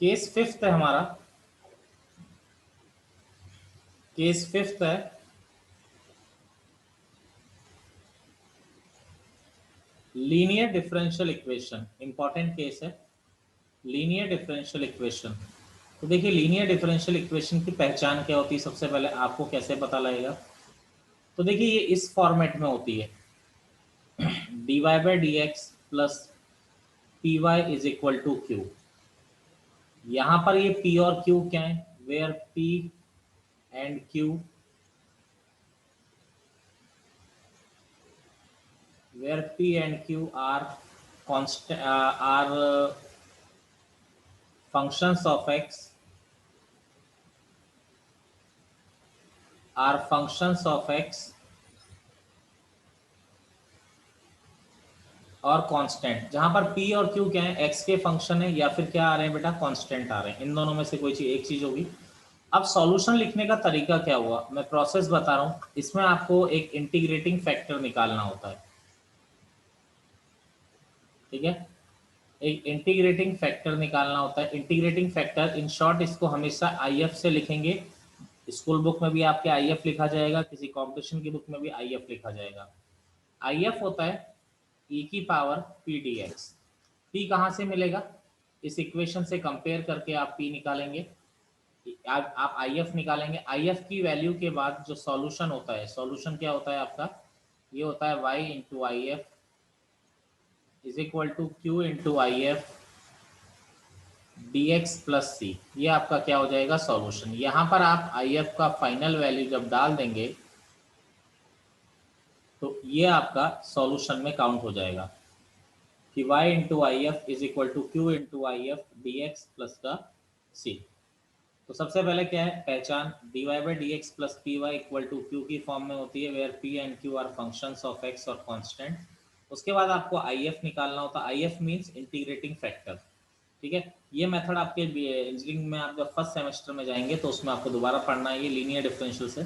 Case fifth है हमारा, case fifth है linear differential equation. Important case है लीनियर डिफरेंशियल इक्वेशन। तो देखिए लीनियर डिफरेंशियल इक्वेशन की पहचान क्या होती है, सबसे पहले आपको कैसे पता लगेगा। तो देखिए ये इस फॉर्मेट में होती है, dy by D x plus P Y is equal to Q. यहां पर ये p और q क्या है, where p and q, where p and q are constant, are functions of x, are functions of x और constant. जहां पर p और q क्या है, x के फंक्शन है या फिर क्या आ रहे हैं बेटा, कांस्टेंट आ रहे हैं। इन दोनों में से कोई चीज एक चीज होगी। अब सॉल्यूशन लिखने का तरीका क्या हुआ, मैं प्रोसेस बता रहा हूं। इसमें आपको एक इंटीग्रेटिंग फैक्टर निकालना होता है, ठीक है। एक इंटीग्रेटिंग फैक्टर निकालना होता है। इंटीग्रेटिंग फैक्टर इन शॉर्ट इसको हमेशा आई एफ से लिखेंगे। स्कूल बुक में भी आपके आई एफ लिखा जाएगा, किसी कॉम्पिटिशन की बुक में भी आई एफ लिखा जाएगा। आई एफ होता है ई की power P D x. P कहाँ से मिलेगा, इस इक्वेशन से कंपेयर करके आप पी निकालेंगे। आप आई एफ निकालेंगे। आई एफ की वैल्यू के बाद जो सॉल्यूशन होता है, सॉल्यूशन क्या होता है आपका, ये होता है y into I F is equal to Q into I F D x plus c. ये आपका क्या हो जाएगा, सॉल्यूशन। यहां पर आप आई एफ का फाइनल वैल्यू जब डाल देंगे तो ये आपका सॉल्यूशन में काउंट हो जाएगा कि y into I F is equal to Q into I F D x plus का सी। तो सबसे पहले क्या है पहचान, dy by D x plus P Y equal to Q की फॉर्म में होती है, where p and q are functions of x और कांस्टेंट। उसके बाद आपको आई एफ निकालना होता है। I F means integrating factor, ठीक है। ये मेथड आपके इंजीनियरिंग में आप जब फर्स्ट सेमेस्टर में जाएंगे तो उसमें आपको दोबारा पढ़ना है, ये लीनियर डिफरेंशियल से।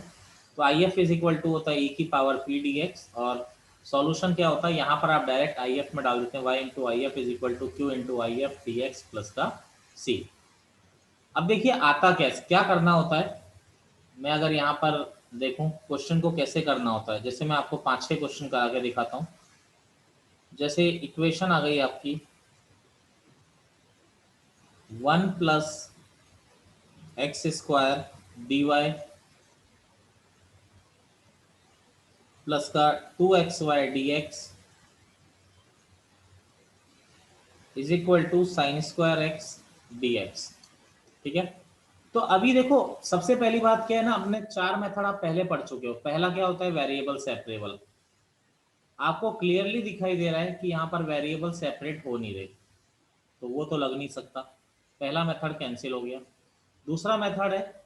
तो I F is equal to होता है ई की पावर पी डी एक्स, और सॉल्यूशन क्या होता है, यहाँ पर आप डायरेक्ट आई एफ में डाल देते हैं, Y into I F is equal to Q into I F D x plus का सी। अब देखिए आता कैसे, क्या करना होता है। मैं अगर यहाँ पर देखूं क्वेश्चन को कैसे करना होता है, जैसे मैं आपको 5-6 क्वेश्चन करा के दिखाता हूँ। जैसे इक्वेशन आ गई आपकी 1 plus X square D Y plus का 2xy D X is equal to sine square X D X, ठीक है। तो अभी देखो सबसे पहली बात क्या है ना, अपने 4 मेथड आप पहले पढ़ चुके हो। पहला क्या होता है, वेरिएबल सेपरेबल। आपको क्लियरली दिखाई दे रहा है कि यहाँ पर वेरिएबल सेपरेट हो नहीं रहे, तो वो तो लग नहीं सकता। पहला मेथड कैंसिल हो गया। दूसरा मेथड है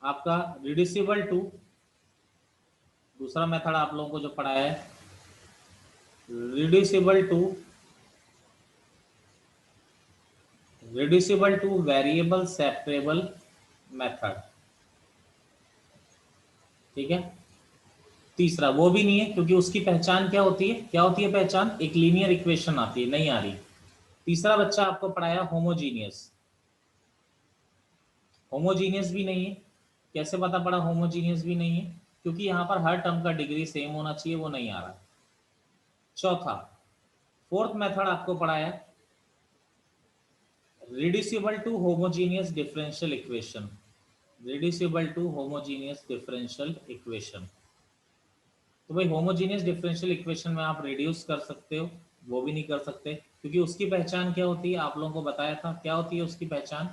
आपका रिड्यूसिबल टू। दूसरा मेथड आप लोगों को जो पढ़ाया है reducible to, reducible to variable separable method, ठीक है। तीसरा वो भी नहीं है, क्योंकि उसकी पहचान क्या होती है, क्या होती है पहचान, एक लीनियर इक्वेशन आती है, नहीं आ रही। तीसरा बच्चा आपको पढ़ाया होमोजीनियस। होमोजीनियस भी नहीं है। कैसे पता पड़ा होमोजीनियस भी नहीं है, क्योंकि यहाँ पर हर टर्म का डिग्री सेम होना चाहिए, वो नहीं आ रहा। चौथा फोर्थ मेथड आपको पढ़ाया reducible to homogeneous differential equation. Reducible to homogeneous differential equation. तो भाई होमोजीनियस डिफरेंशियल इक्वेशन में आप रिड्यूस कर सकते हो, वो भी नहीं कर सकते, क्योंकि उसकी पहचान क्या होती है, आप लोगों को बताया था क्या होती है उसकी पहचान।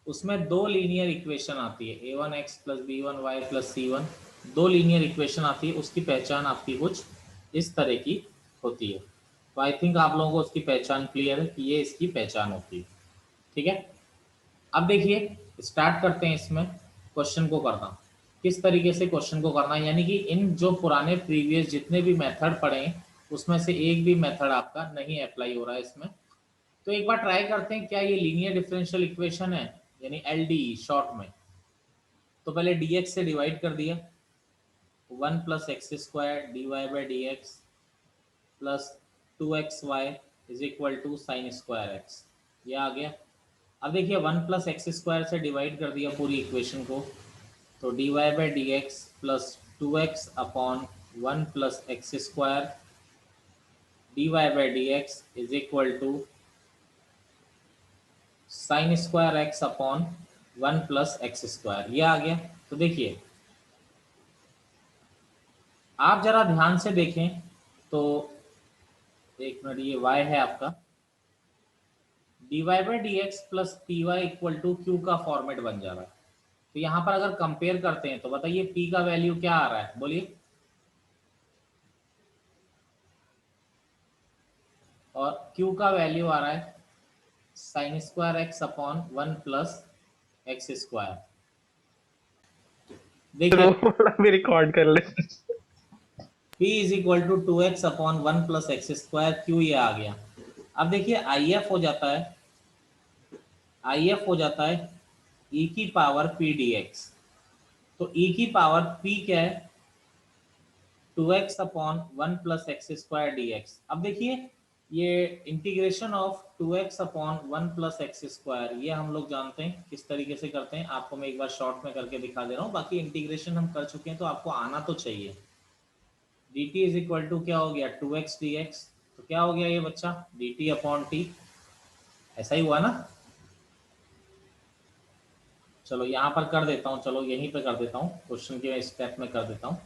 उसमें दो लीनियर इक्वेशन आती है, a one x plus b one y plus c one. दो लीनियर इक्वेशन आती है, उसकी पहचान आपकी कुछ इस तरह की होती है। तो आई थिंक आप लोगों को उसकी पहचान क्लियर है कि ये इसकी पहचान होती है, ठीक है। अब देखिए स्टार्ट करते हैं इसमें क्वेश्चन को करना। किस तरीके से क्वेश्चन को करना है, यानी कि इन जो पुराने प्रीवियस जितने भी मेथड पढ़े उसमें से एक भी मेथड आपका नहीं अप्लाई हो रहा है इसमें। तो एक बार ट्राई करते हैं, क्या ये लीनियर डिफरेंशियल इक्वेशन है, यानी एल डी शॉर्ट में। तो पहले डी एक्स से डिवाइड कर दिया, 1 plus X square D Y by D x plus 2xy is equal to sine square X, ये आ गया। अब देखिए 1 + x² से डिवाइड कर दिया पूरी इक्वेशन को, तो dy by D x plus 2x upon 1 + x² dy by D X is equal to sine square X upon 1 + x², ये आ गया। तो देखिए आप जरा ध्यान से देखें तो, एक मिनट, ये y है आपका, dy by D x plus P Y equal to Q का फॉर्मेट बन जा रहा है। तो यहाँ पर अगर कंपेयर करते हैं तो बताइए p का वैल्यू क्या आ रहा है, बोलिए। और q का वैल्यू आ रहा है sign square X upon 1 + x²। देखिए भी रिकॉर्ड कर ले। p is equal to 2x upon 1 + x², Q ये आ गया। अब देखिए IF हो जाता है, IF हो जाता है e की पावर p dx। तो e की पावर p क्या है, 2x अपॉन 1 + x² dx। अब देखिए ये integration of 2x upon 1 + x², ये हम लोग जानते हैं किस तरीके से करते हैं, आपको मैं एक बार शॉर्ट में करके दिखा दे रहा हूँ, बाकी इंटीग्रेशन हम कर चुके हैं तो आपको आना तो चाहिए। dt इज इक्वल टू क्या हो गया, 2x dx। तो क्या हो गया ये बच्चा, dt अपॉन t, ऐसा ही हुआ ना। चलो यहाँ पर कर देता हूँ, चलो यहीं पे कर देता हूँ, क्वेश्चन के स्टेप में कर देता हूँ,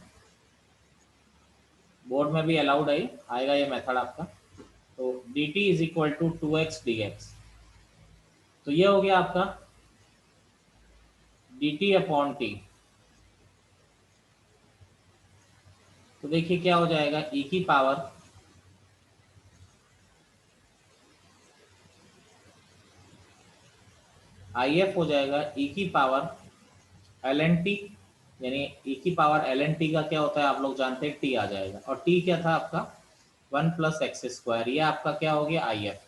बोर्ड में भी अलाउड है, आएगा ये मेथड आपका। तो dt is equal to 2x dx, तो ये हो गया आपका dt अपॉन t। तो देखिए क्या हो जाएगा, e की पावर if हो जाएगा e की पावर ln t, यानी e की पावर ln t का क्या होता है आप लोग जानते हैं, t आ जाएगा, और t क्या था आपका 1 + x², ये आपका क्या हो गया if।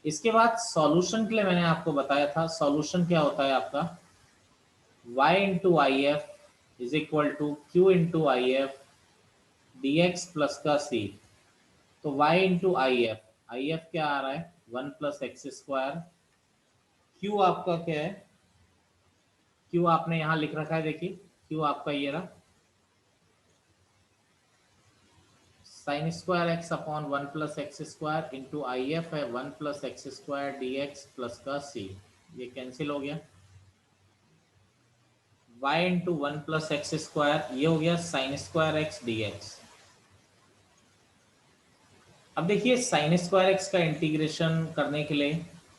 इसके बाद सॉल्यूशन के लिए मैंने आपको बताया था, सॉल्यूशन क्या होता है आपका, y into I F is equal to Q into I F dx plus का c। तो y इंटू आई एफ क्या आ रहा है 1 + x², q आपका क्या है, q आपने यहाँ लिख रखा है, देखिए q आपका ये रहा sign square X upon 1 + x² into I F है 1 + x² dx प्लस का c, ये कैंसिल हो गया। y इंटू 1 + x², ये हो गया साइन स्क्वायर एक्स dx। अब देखिए साइन स्क्वायर एक्स का इंटीग्रेशन करने के लिए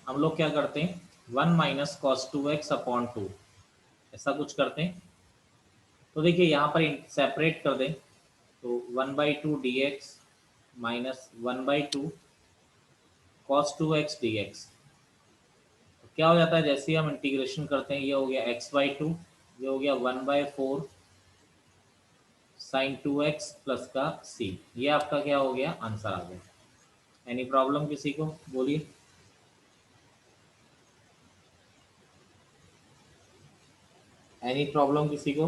हम लोग क्या करते हैं, 1 - cos2x अपॉन 2, ऐसा कुछ करते हैं। तो देखिए यहाँ पर सेपरेट कर दें, तो 1/2 dx माइनस 1/2 cos2x dx। तो क्या हो जाता है, जैसे ही हम इंटीग्रेशन करते हैं, ये हो गया x/2, ये हो गया 1/4 sin 2x प्लस का c, ये आपका क्या हो गया, आंसर आ गया। एनी प्रॉब्लम किसी को, बोलिए। एनी प्रॉब्लम किसी को?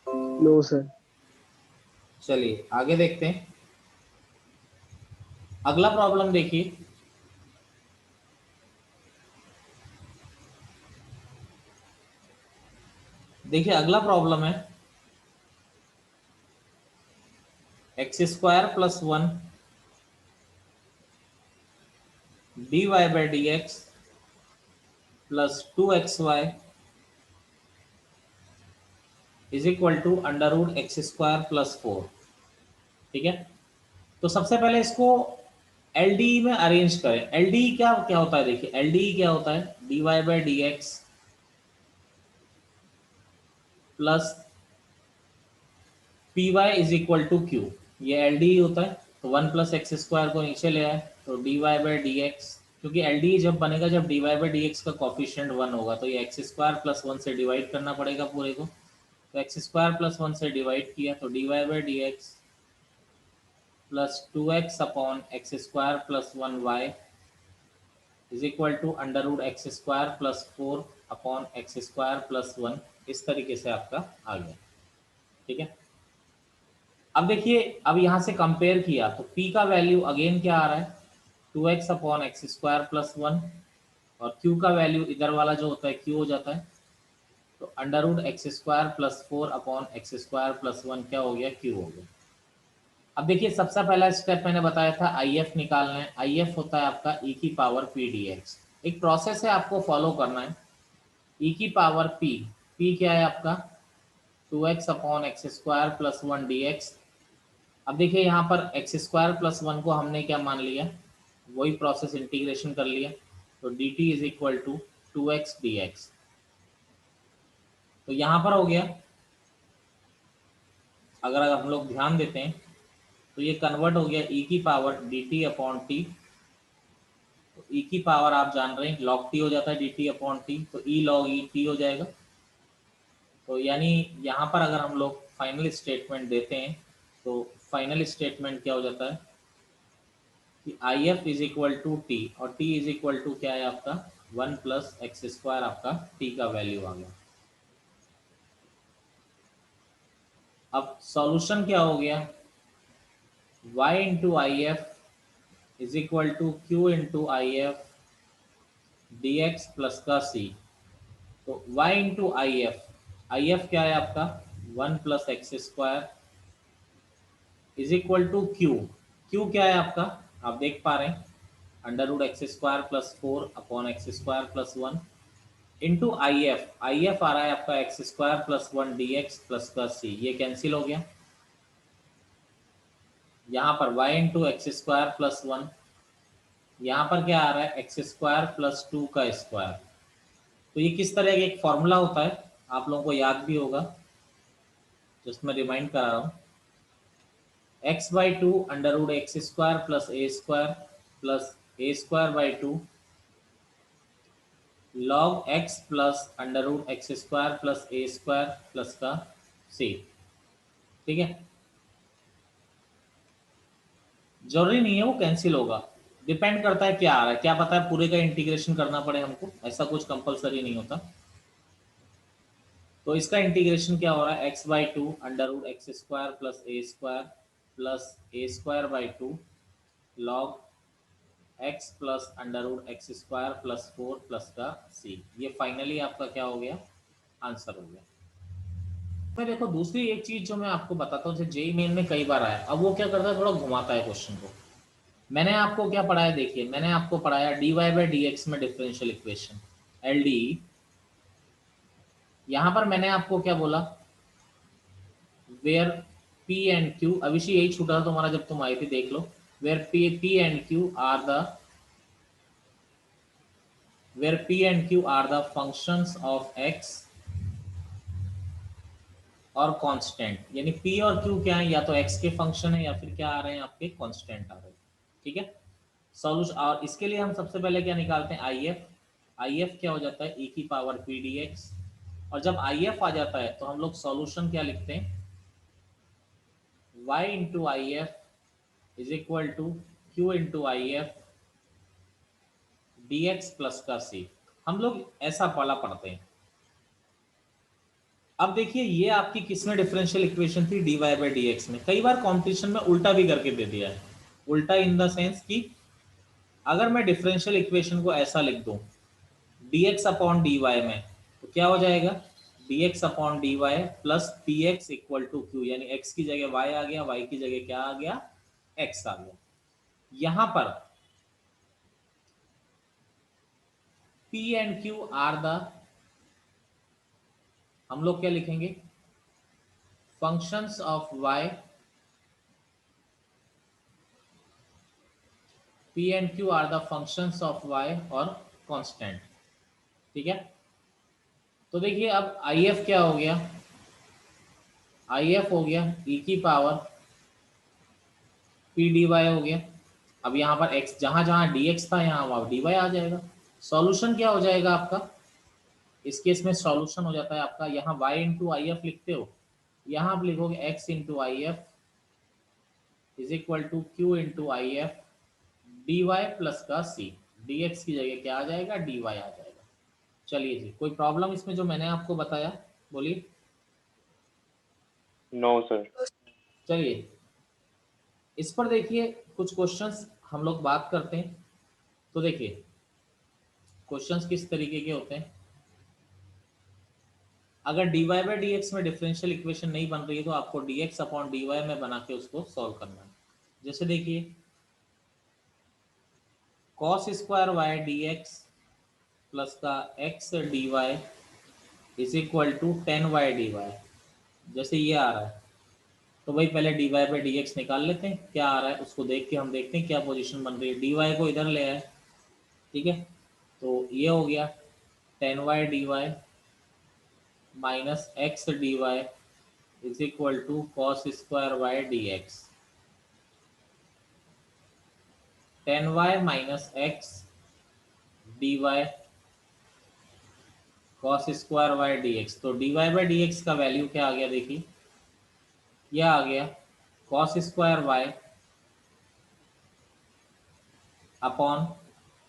No sir. चलिए आगे देखते हैं, अगला प्रॉब्लम देखिए। देखिए अगला प्रॉब्लम है x² + 1 dy by D x plus 2xy is equal to √x² + 4। ठीक है, तो सबसे पहले इसको LDE में अरेंज करें। LDE क्या क्या होता है, देखिए LDE क्या होता है, dy by D x plus P Y is equal to Q, ये LDE होता है। तो 1 + x² को नीचे ले आए, तो dy बाई डी एक्स, क्योंकि LDE जब बनेगा जब dy बाई डी एक्स का कॉफिशिएंट 1 होगा, तो ये x² + 1 से डिवाइड करना पड़ेगा पूरे को। तो x² + 1 से डिवाइड किया, तो dy by D x plus 2x upon x² + 1y is equal to √x² + 4 upon x² + 1, इस तरीके से आपका आ गया। ठीक है, अब देखिए, अब यहाँ से कंपेयर किया तो p का वैल्यू अगेन क्या आ रहा है, 2x upon x square plus 1, और q का वैल्यू इधर वाला जो होता है q हो जाता है, तो under root x square plus 4 upon x square plus 1 क्या हो गया, q हो गया। अब देखिए सबसे पहला स्टेप मैंने बताया था IF निकालना है। IF होता है आपका e की पावर p dx। एक प्रोसेस है आपको फॉलो करना है। e की पावर p क्या है आपका 2x upon x square plus 1 dx। अब देखिए यहाँ पर एक्स स्क्वायर प्लस 1 को हमने क्या मान लिया, वही प्रोसेस इंटीग्रेशन कर लिया, तो dt is equal to 2x dx। तो यहाँ पर हो गया, अगर हम लोग ध्यान देते हैं तो ये कन्वर्ट हो गया e की पावर dt अपॉन टी। तो e की पावर आप जान रहे हैं log t हो जाता है dt अपॉन टी, तो e log e t हो जाएगा। तो यानी यहाँ पर अगर हम लोग फाइनल स्टेटमेंट देते हैं तो फाइनल स्टेटमेंट क्या हो जाता है कि IF is equal to T, और t इज इक्वल टू क्या है आपका 1 प्लस एक्स स्क्वायर, आपका t का वैल्यू आ गया। अब सॉल्यूशन क्या हो गया, y into I F is equal to Q into I F D x plus का c। तो y इंटू आई एफ क्या है आपका 1 plus X square is equal to Q क्या है आपका, आप देख पा रहे हैं under root x square plus 4 upon x square plus 1 into I F आ रहा है आपका x square plus 1 D x plus का सी, ये कैंसिल हो गया। यहाँ पर y into x square plus 1, यहाँ पर क्या आ रहा है एक्स स्क्वायर प्लस 2 का स्क्वायर। तो ये किस तरह का एक फॉर्मूला होता है, आप लोगों को याद भी होगा, जस्ट मैं रिमाइंड करा रहा हूँ। X by two under root x square plus A square by two log X plus under root x square plus A square plus का सी। ठीक है, जरूरी नहीं है वो कैंसिल होगा, डिपेंड करता है क्या आ रहा है, क्या पता है पूरे का इंटीग्रेशन करना पड़े हमको, ऐसा कुछ कंपलसरी नहीं होता। तो इसका इंटीग्रेशन क्या हो रहा है X by two under root x square plus A square by two log X plus under root x square plus 4 plus का सी। ये फाइनली आपका क्या हो गया, आंसर हो गया। मैं देखो दूसरी एक चीज जो मैं आपको बताता हूँ, जैसे जेई मेन में कई बार आया, अब वो क्या करता है थोड़ा घुमाता है क्वेश्चन को। मैंने आपको क्या पढ़ाया, देखिए मैंने आपको पढ़ाया dy बाई डी एक्स में डिफरेंशियल इक्वेशन एल डी। यहाँ पर मैंने आपको क्या बोला, where p and q, Abhishek यही छूटा था तुम्हारा जब तुम आई थी, देख लो, where p and q are the where p and q are the functions of x और कांस्टेंट, यानी p और q क्या है, या तो x के फंक्शन है या फिर क्या आ रहे हैं आपके कांस्टेंट आ रहे हैं। ठीक है, सॉल्यूशन, और इसके लिए हम सबसे पहले क्या निकालते हैं IF क्या हो जाता है e की पावर p dx। और जब IF आ जाता है तो हम लोग सॉल्यूशन क्या लिखते हैं y into I F is equal to q into I F D x plus का c। हम लोग ऐसा वाला पढ़ते हैं। अब देखिए ये आपकी किसमें डिफरेंशियल इक्वेशन थी, dy बाई डी एक्स में। कई बार कॉम्पिटिशन में उल्टा भी करके दे दिया है, उल्टा इन द सेंस कि अगर मैं डिफरेंशियल इक्वेशन को ऐसा लिख दूं dx अपॉन dy में, तो क्या हो जाएगा dx upon dy plus px equal to q, यानी x की जगह y आ गया, y की जगह क्या आ गया, x आ गया। यहां पर p and q are the, हम लोग क्या लिखेंगे, functions of y, p and q are the functions of y और कांस्टेंट। ठीक है, तो देखिए अब IF क्या हो गया, IF हो गया e की पावर p dy हो गया। अब यहाँ पर x जहां जहां dx था यहाँ वहां dy आ जाएगा। सॉल्यूशन क्या हो जाएगा आपका, इस केस में सॉल्यूशन हो जाता है आपका, यहाँ y इंटू आई एफ लिखते हो, यहाँ आप लिखोगे x into I F is equal to Q into I F D Y plus का सी। डी एक्स की जगह क्या आ जाएगा, डी वाई आ जाएगा। चलिए जी, कोई प्रॉब्लम इसमें जो मैंने आपको बताया, बोलिए। No sir. चलिए इस पर देखिए कुछ क्वेश्चंस हम लोग बात करते हैं। तो देखिए क्वेश्चंस किस तरीके के होते हैं, अगर dy बाई डी एक्स में डिफरेंशियल इक्वेशन नहीं बन रही है तो आपको dx अपॉन dy में बना के उसको सॉल्व करना है। जैसे देखिए cos square Y D x plus का x dy is equal to 10y dy, जैसे ये आ रहा है तो भाई पहले dy बाई डी एक्स निकाल लेते हैं, क्या आ रहा है उसको देख के हम देखते हैं क्या पोजीशन बन रही है। dy को इधर ले आए, ठीक है, तो ये हो गया 10y dy minus x D Y is equal to cos square Y D x. 10y minus x D y cos square Y D x. तो d Y by D x का वैल्यू क्या आ गया, देखिए यह आ गया cos square y upon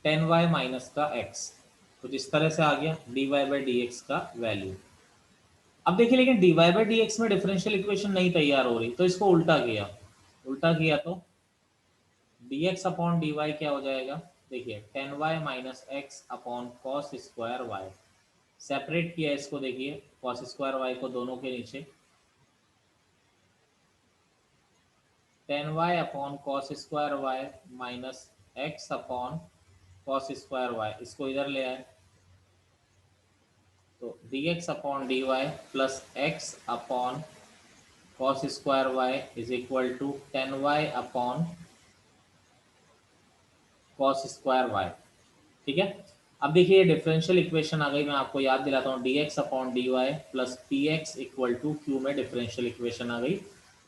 10y minus का x, कुछ इस तरह से आ गया d Y by D x का वैल्यू। अब देखिए लेकिन d Y by D x में डिफरेंशियल इक्वेशन नहीं तैयार हो रही, तो इसको उल्टा किया, उल्टा किया तो dx अपॉन dy क्या हो जाएगा, देखिए 10y minus X upon cos square Y. Separate किया इसको, देखिए कॉस स्क्वायर वाई को दोनों के नीचे, 10y upon cos square Y minus X upon cos square Y, इसको इधर ले आए तो dx upon dy plus X upon cos square Y is equal to 10y upon cos square Y, ठीक है। अब देखिए ये डिफरेंशियल इक्वेशन आ गई, मैं आपको याद दिलाता हूँ dx upon dy plus P X equal to Q में डिफरेंशियल इक्वेशन आ गई,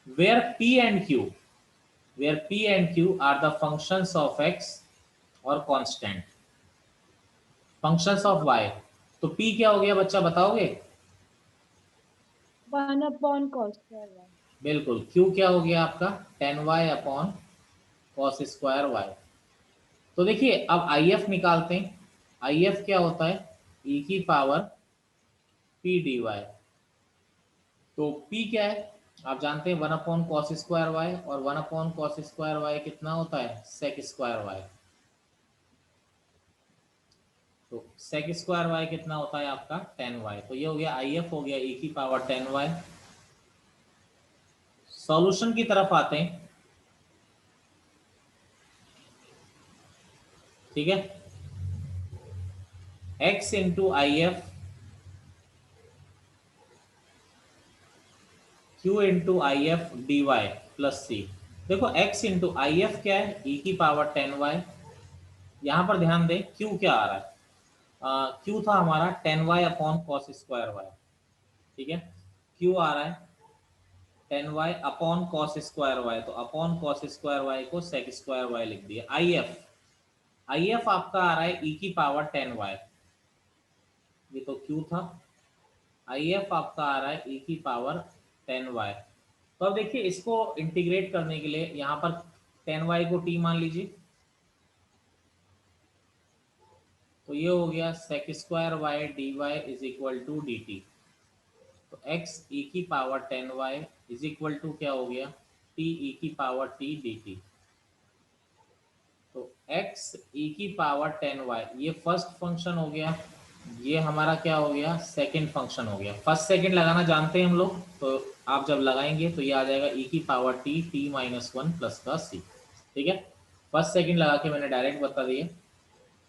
where p and q are the functions of x और कांस्टेंट फंक्शंस ऑफ y। तो p क्या हो गया बच्चा बताओगे, 1/cos²y। बिल्कुल। q क्या हो गया आपका 10y upon cos square Y. तो देखिए अब IF निकालते हैं, IF क्या होता है e की पावर p dy। तो p क्या है आप जानते हैं 1/cos स्क्वायर वाई, और 1/cos स्क्वायर वाई कितना होता है sec स्क्वायर वाई। तो sec स्क्वायर वाई कितना होता है आपका 10y। तो ये हो गया IF हो गया e की पावर 10y। सॉल्यूशन की तरफ आते हैं, ठीक है, x into IF q into IF dy plus c। देखो x इंटू IF क्या है e की पावर 10y, यहां पर ध्यान दें q क्या आ रहा है, q था हमारा 10y upon cos square Y, ठीक है, q आ रहा है 10y upon cos square Y, तो अपॉन कॉस स्क्वायर वाई को सेक स्क्वायर वाई लिख दिया। IF आपका आ रहा है e की पावर 10y, ये तो q था, IF आपका आ रहा है e की पावर 10y। तो अब देखिए इसको इंटीग्रेट करने के लिए यहाँ पर 10y को t मान लीजिए, तो ये हो गया sec square Y D Y is equal to D T. तो x e की power 10y is equal to क्या हो गया t e की पावर t डी टी। तो x e की पावर 10y ये फर्स्ट फंक्शन हो गया, ये हमारा क्या हो गया सेकंड फंक्शन हो गया। फर्स्ट सेकंड लगाना जानते हैं हम लोग, तो आप जब लगाएंगे तो ये आ जाएगा e की पावर t माइनस 1 प्लस का c, ठीक है। फर्स्ट सेकंड लगा के मैंने डायरेक्ट बता दिया।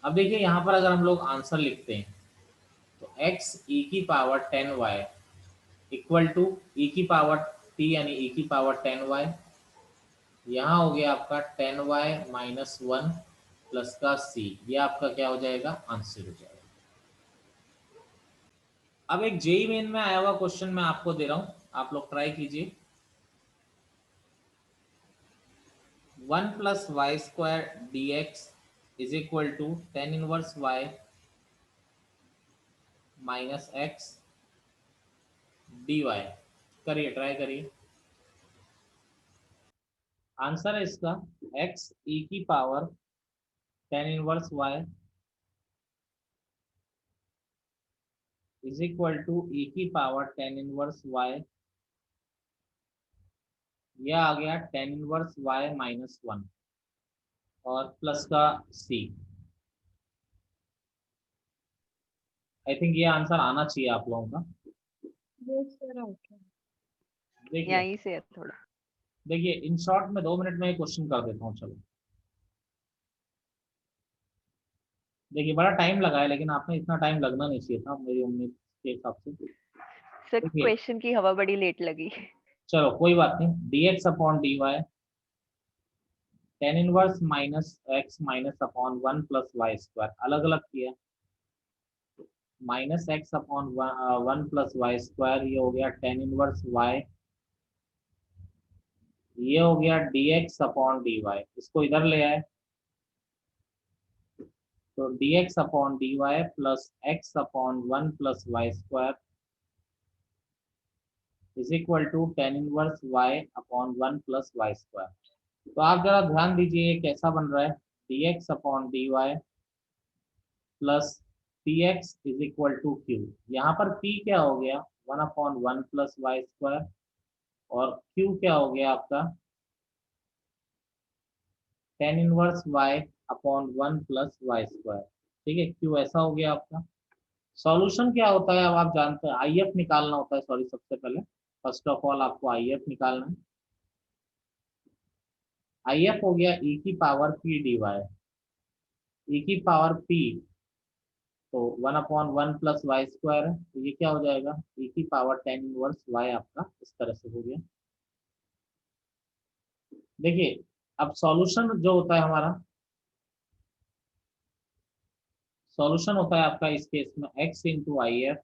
अब देखिए यहाँ पर अगर हम लोग आंसर लिखते हैं तो x e की power 10y equal to e की पावर t यानी e की पावर 10y, यहाँ हो गया आपका 10y माइनस 1 प्लस का c, ये आपका क्या हो जाएगा आंसर हो जाएगा। अब एक जेई मेन में आया हुआ क्वेश्चन मैं आपको दे रहा हूं, आप लोग ट्राई कीजिए। 1 plus Y square D X is equal to tan inverse Y minus x D Y, करिए ट्राई करिए। आंसर है इसका x e की power tan inverse y is equal to e की पावर टेन इनवर्स y, यह आ गया ten inverse y minus 1 और प्लस का c। आई थिंक ये आंसर आना चाहिए आप लोगों का। Yes, sir. Okay. देखिए यहीं से है थोड़ा। देखिए इन शॉर्ट में 2 मिनट में ये क्वेश्चन कर देता हूँ। चलो देखिए बड़ा टाइम लगा है, लेकिन आपने इतना टाइम लगना नहीं चाहिए था मेरी उम्मीद के हिसाब से। सर देखिए क्वेश्चन की हवा बड़ी लेट लगी। चलो कोई बात नहीं, dx upon dy tan inverse minus x minus upon 1 + y² अलग अलग किया, माइनस एक्स अपॉन 1 + y² ये हो गया tan इनवर्स y, ये हो गया dx अपॉन dy, इसको इधर ले आए तो dx upon dy plus X upon 1 + y² is equal to tan inverse y upon 1 + y²। तो आप जरा ध्यान दीजिए ये कैसा बन रहा है, dx upon dy plus P X is equal to Q. यहाँ पर p क्या हो गया 1/1 + y² और q क्या हो गया आपका tan inverse y upon 1 + y²। ठीक है, q ऐसा हो गया आपका। सॉल्यूशन क्या होता है अब आप जानते हैं, IF निकालना होता है। सॉरी, सबसे पहले फर्स्ट ऑफ ऑल आपको IF निकालना है। IF हो गया e की पावर p dy, e की पावर p तो 1/1 + y² है, तो ये क्या हो जाएगा e की पावर tan इनवर्स y आपका इस तरह से हो गया। देखिए अब सॉल्यूशन जो होता है हमारा, सॉल्यूशन होता है आपका इस केस में x into I F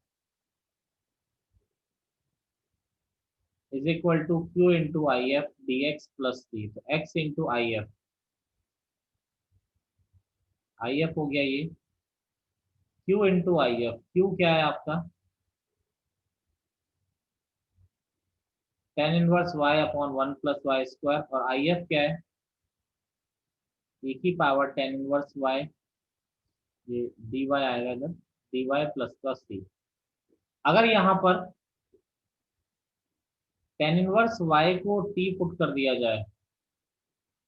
is equal to Q into I F D x plus c. तो x इंटू आई एफ हो गया ये, q into I F, q क्या है आपका tan inverse y upon 1 + y² और आई एफ क्या है e की पावर tan इनवर्स y, ये dy आएगा इधर, dy प्लस का सी। अगर यहाँ पर tan इनवर्स y को t पुट कर दिया जाए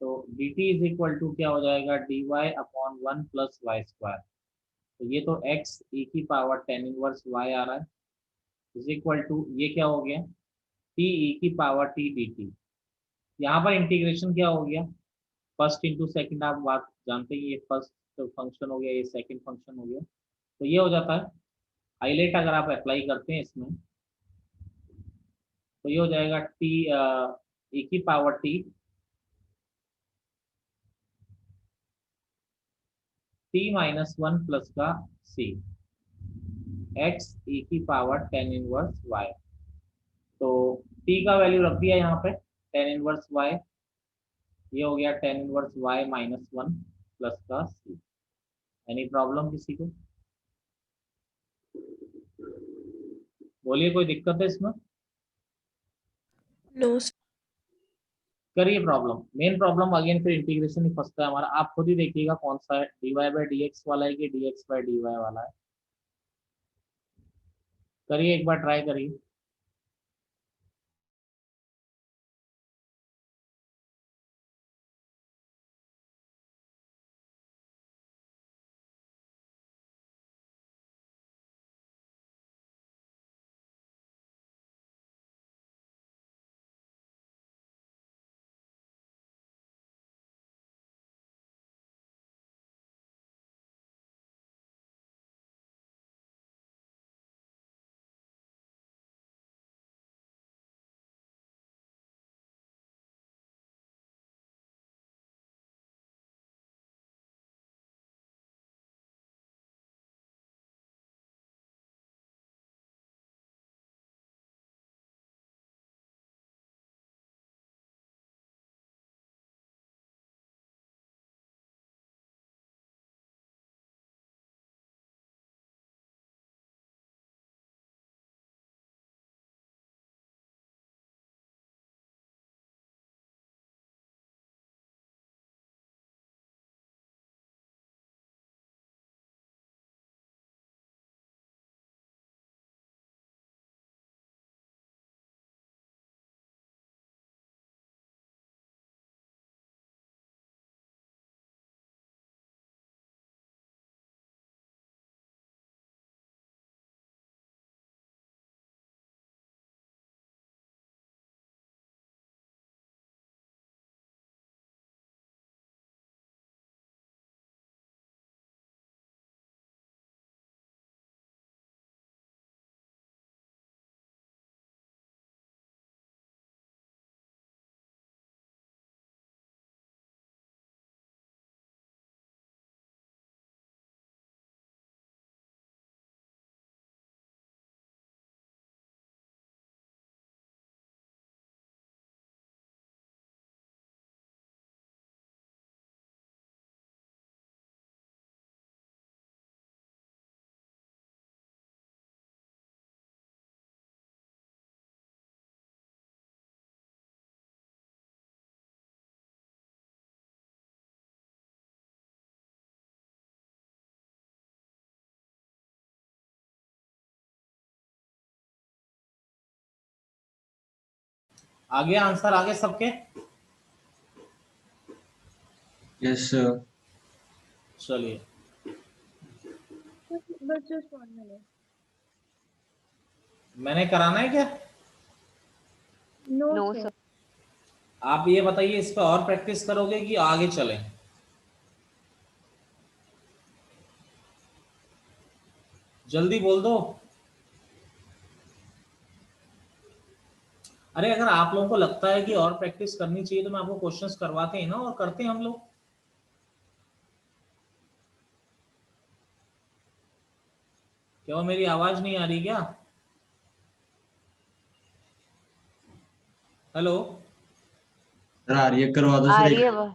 तो dt इज इक्वल टू क्या हो जाएगा dy अपॉन 1 + y²। तो ये तो x e की पावर tan इनवर्स y आ रहा है इज इक्वल टू ये क्या हो गया t e की पावर t dt। यहाँ पर इंटीग्रेशन क्या हो गया, फर्स्ट इंटू सेकेंड, आप बात जानते हैं, ये फर्स्ट फंक्शन हो गया, ये सेकेंड फंक्शन हो गया, तो ये हो जाता है। हाईलाइट अगर आप अप्लाई करते हैं इसमें तो ये हो जाएगा t e की पावर t t-1 प्लस का c x e की पावर tan इनवर्स y। तो t का वैल्यू रख दिया यहाँ पे tan इनवर्स y, ये हो गया tan इनवर्स y -1 प्लस का c। एनी प्रॉब्लम किसी को, बोलिए कोई दिक्कत है इसमें? नो करिए प्रॉब्लम, मेन प्रॉब्लम अगेन फिर इंटीग्रेशन ही फंसता है हमारा। आप खुद ही देखिएगा कौन सा है, dy/dx वाला है कि dx/dy वाला है। करिए एक बार ट्राई करिए। आगे आंसर आगे सबके? Yes sir. चलिए बस जस्ट 1 minute. मैंने कराना है क्या? No, no sir. सर। आप ये बताइए, इस पे और प्रैक्टिस करोगे कि आगे चलें? जल्दी बोल दो। अरे अगर आप लोगों को लगता है कि और प्रैक्टिस करनी चाहिए तो मैं आपको क्वेश्चंस करवाते हैं ना, और करते हैं हम लोग। क्या मेरी आवाज नहीं आ रही क्या? हेलो? सर आ रही है, करवा दो आ सर रही है एक। वह।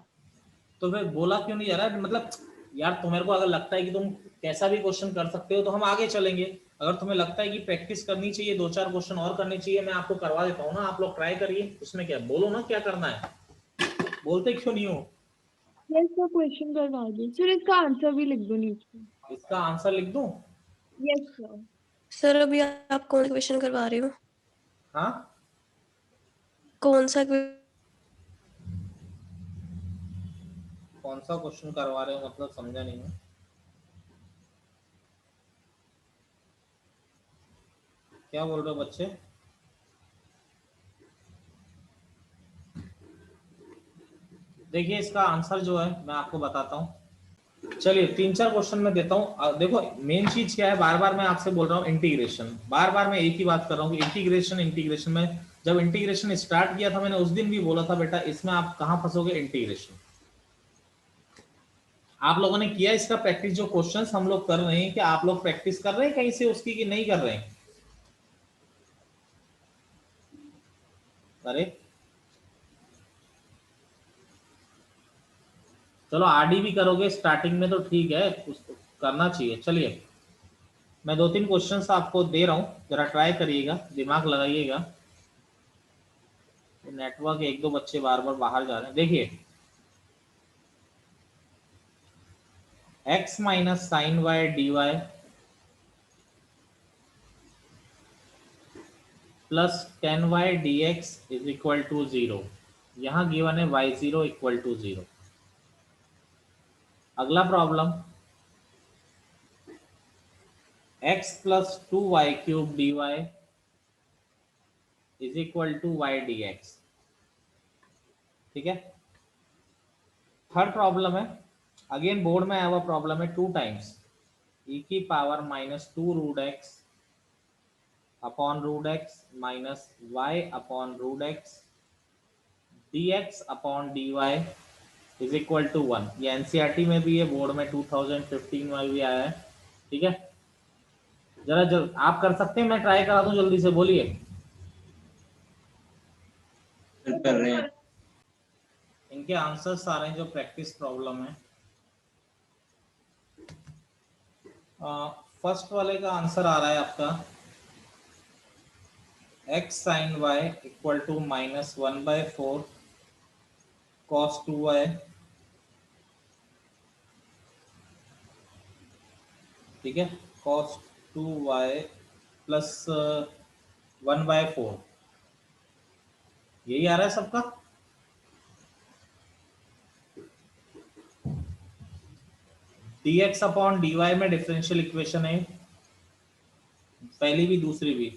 तो फिर बोला क्यों नहीं जा रहा है? मतलब यार, तुम्हारे को अगर लगता है कि तुम कैसा भी क्वेश्चन कर सकते हो तो हम आगे चलेंगे। अगर तुम्हें लगता है कि प्रैक्टिस करनी चाहिए, 2-4 क्वेश्चन और करने चाहिए, मैं आपको करवा देता हूँ ना, आप लोग ट्राई करिए। उसमें क्या, बोलो ना क्या करना है। बोलते क्यों नहीं हो? Yes, sir. Question करवा दो. Sir, इसका आंसर भी लिख दो नीचे. इसका आंसर लिख दूं? Yes, sir. सर अभी आप कौन सा क्वेश्चन करवा रहे हो? हाँ, कौन सा कौन सा क्वेश्चन करवा रहे हो मतलब समझा नहीं मैं। क्या बोल रहे हो बच्चे? देखिए इसका आंसर जो है मैं आपको बताता हूँ। चलिए 3-4 क्वेश्चन मैं देता हूँ। देखो मेन चीज क्या है, बार बार मैं आपसे बोल रहा हूँ इंटीग्रेशन, बार बार मैं एक ही बात कर रहा हूँ कि इंटीग्रेशन इंटीग्रेशन में, जब इंटीग्रेशन स्टार्ट किया था मैंने उस दिन भी बोला था बेटा इसमें आप कहाँ फंसोगे, इंटीग्रेशन। आप लोगों ने किया इसका प्रैक्टिस? जो क्वेश्चंस हम लोग कर रहे हैं, क्या आप लोग प्रैक्टिस कर रहे हैं कहीं से उसकी कि नहीं कर रहे हैं? अरे चलो आरडी भी करोगे स्टार्टिंग में तो ठीक है, करना चाहिए। चलिए मैं 2-3 क्वेश्चंस आपको दे रहा हूं, जरा ट्राई करिएगा, दिमाग लगाइएगा। नेटवर्क 1-2 बच्चे बार बार बाहर जा रहे हैं। देखिए x minus sine Y D Y plus ten Y D X is equal to 0। यहाँ गिवन है y0 इक्वल टू 0। अगला प्रॉब्लम, x plus 2y cube D Y is equal to Y D X. ठीक है। थर्ड प्रॉब्लम है, again board में आया हुआ प्रॉब्लम है, 2 टाइम्स e की power minus 2 root X upon root X minus Y upon root X dx upon dy is equal to 1। ये NCERT में भी है, बोर्ड में 2015 में भी आया है। ठीक है, जरा जल्द आप कर सकते हैं, मैं ट्राई करा दूं जल्दी से, बोलिए। कर रहे हैं। इनके आंसर्स आ रहे हैं जो प्रैक्टिस प्रॉब्लम है। फर्स्ट वाले का आंसर आ रहा है आपका x sine y equal to minus 1/4 cos 2y। ठीक है, cos 2y प्लस 1/4, यही आ रहा है सबका। dx अपॉन dy में डिफरेंशियल इक्वेशन है, पहली भी दूसरी भी।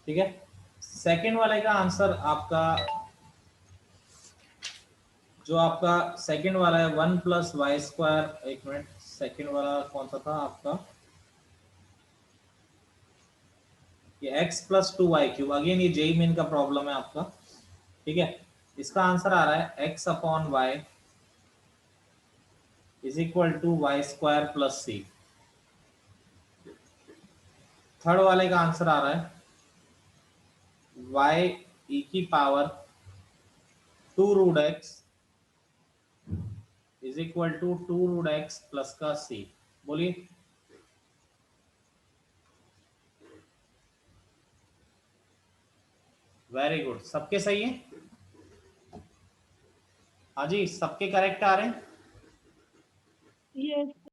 ठीक है, सेकंड वाले का आंसर आपका, जो आपका सेकंड वाला है 1 प्लस वाई स्क्वायर, एक मिनट, सेकंड वाला कौन सा था आपका, ये x plus 2y cube, again ये जेई मेन का प्रॉब्लम है आपका। ठीक है, इसका आंसर आ रहा है x upon Y is equal to Y square plus C. Third वाले का आंसर आ रहा है y e की power 2 root x is equal to 2 root x plus का c। बोलिए। वेरी गुड, सबके सही है? हाँ जी, सबके करेक्ट आ रहे हैं। Yes.